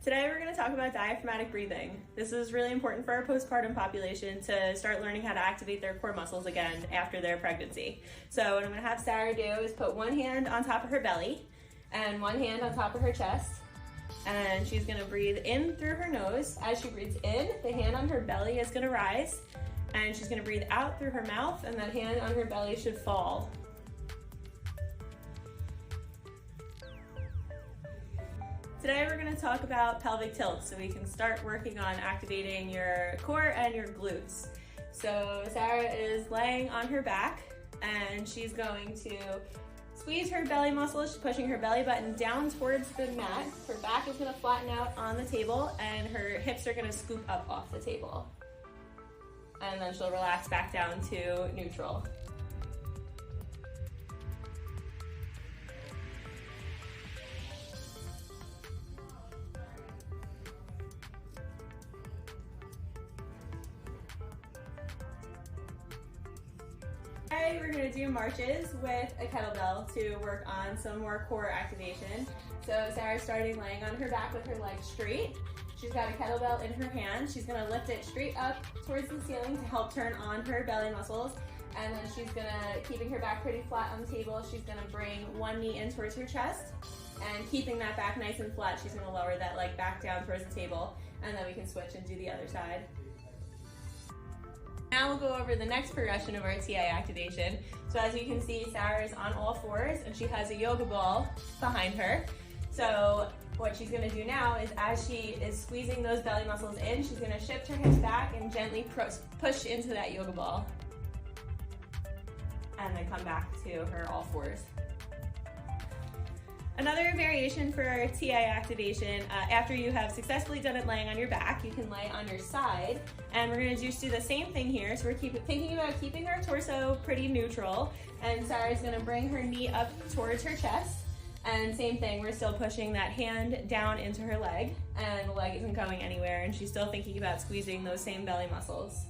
Today we're going to talk about diaphragmatic breathing. This is really important for our postpartum population to start learning how to activate their core muscles again after their pregnancy. So what I'm going to have Sarah do is put one hand on top of her belly and one hand on top of her chest. And she's going to breathe in through her nose. As she breathes in, the hand on her belly is going to rise. And she's going to breathe out through her mouth, and that hand on her belly should fall. Today we're going to talk about pelvic tilt so we can start working on activating your core and your glutes. So Sarah is laying on her back and she's going to squeeze her belly muscle. She's pushing her belly button down towards the mat. Her back is going to flatten out on the table and her hips are going to scoop up off the table. And then she'll relax back down to neutral. Today we're going to do marches with a kettlebell to work on some more core activation. So Sarah's starting laying on her back with her legs straight. She's got a kettlebell in her hand. She's going to lift it straight up towards the ceiling to help turn on her belly muscles. And then she's going to, keeping her back pretty flat on the table, she's going to bring one knee in towards her chest. And keeping that back nice and flat, she's going to lower that leg back down towards the table. And then we can switch and do the other side. Now we'll go over the next progression of our TA activation. So as you can see, Sarah is on all fours and she has a yoga ball behind her. So what she's going to do now is, as she is squeezing those belly muscles in, she's going to shift her hips back and gently push into that yoga ball. And then come back to her all fours. Another variation for our TA activation, after you have successfully done it laying on your back, you can lay on your side. And we're going to just do the same thing here. So we're thinking about keeping our torso pretty neutral. And Sarah's going to bring her knee up towards her chest. And same thing, we're still pushing that hand down into her leg. And the leg isn't going anywhere. And she's still thinking about squeezing those same belly muscles.